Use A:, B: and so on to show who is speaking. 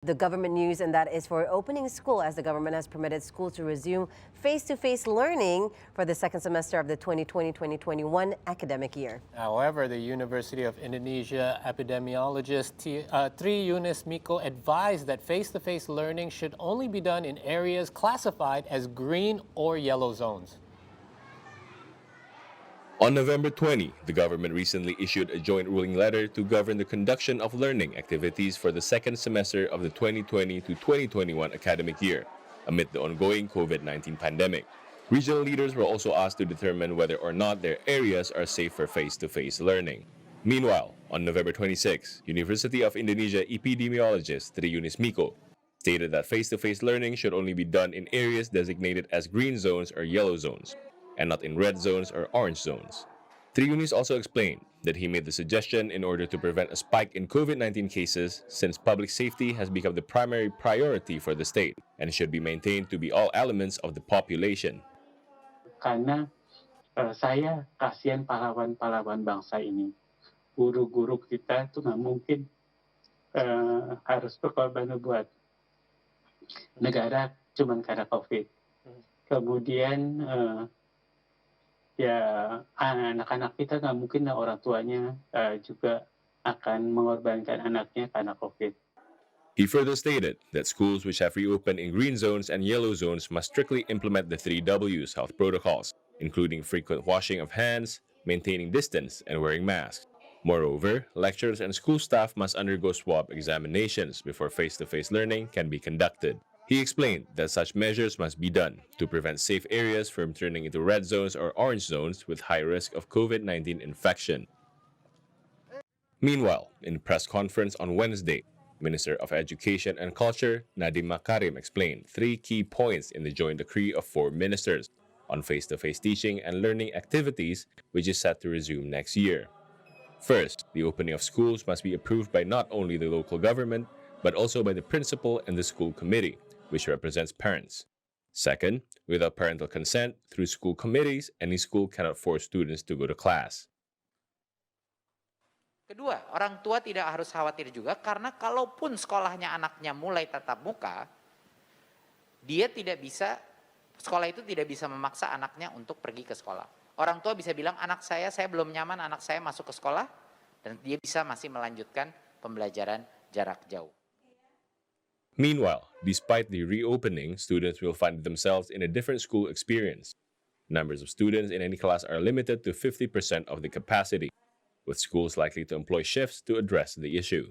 A: The government news, and that is for opening school, as the government has permitted schools to resume face-to-face learning for the second semester of the 2020-2021 academic year.
B: However, the University of Indonesia epidemiologist Tri Yunis Miko advised that face-to-face learning should only be done in areas classified as green or yellow zones.
C: On November 20, the government recently issued a joint ruling letter to govern the conduction of learning activities for the second semester of the 2020 to 2021 academic year, amid the ongoing COVID-19 pandemic. Regional leaders were also asked to determine whether or not their areas are safe for face-to-face learning. Meanwhile, on November 26, University of Indonesia epidemiologist Tri Yunis Miko stated that face-to-face learning should only be done in areas designated as green zones or yellow zones, and not in red zones or orange zones. Tri Yunis also explained that he made the suggestion in order to prevent a spike in COVID-19 cases, since public safety has become the primary priority for the state and should be maintained to be all elements of the population.
D: Karena saya kasihan pahlawan-pahlawan bangsa ini. Guru-guru kita itu nggak mungkin harus berkorban buat negara cuman karena COVID. Kemudian ya anak-anak kita nggak mungkin orang tuanya juga akan mengorbankan anaknya karena COVID.
C: He further stated that schools which have reopened in green zones and yellow zones must strictly implement the 3Ws health protocols, including frequent washing of hands, maintaining distance, and wearing masks. Moreover, lecturers and school staff must undergo swab examinations before face-to-face learning can be conducted. He explained that such measures must be done to prevent safe areas from turning into red zones or orange zones with high risk of COVID-19 infection. Meanwhile, in a press conference on Wednesday, Minister of Education and Culture Nadiem Makarim explained 3 key points in the joint decree of 4 ministers on face-to-face teaching and learning activities, which is set to resume next year. First, the opening of schools must be approved by not only the local government, but also by the principal and the school committee, which represents parents. Second, without parental consent, through school committees, any school cannot force students to go to class.
E: Kedua, orang tua tidak harus khawatir juga, karena kalaupun sekolahnya anaknya mulai tatap muka, sekolah itu tidak bisa memaksa anaknya untuk pergi ke sekolah. Orang tua bisa bilang, anak saya belum nyaman, anak saya masuk ke sekolah, dan dia bisa masih melanjutkan pembelajaran jarak jauh.
C: Meanwhile, despite the reopening, students will find themselves in a different school experience. Numbers of students in any class are limited to 50% of the capacity, with schools likely to employ shifts to address the issue.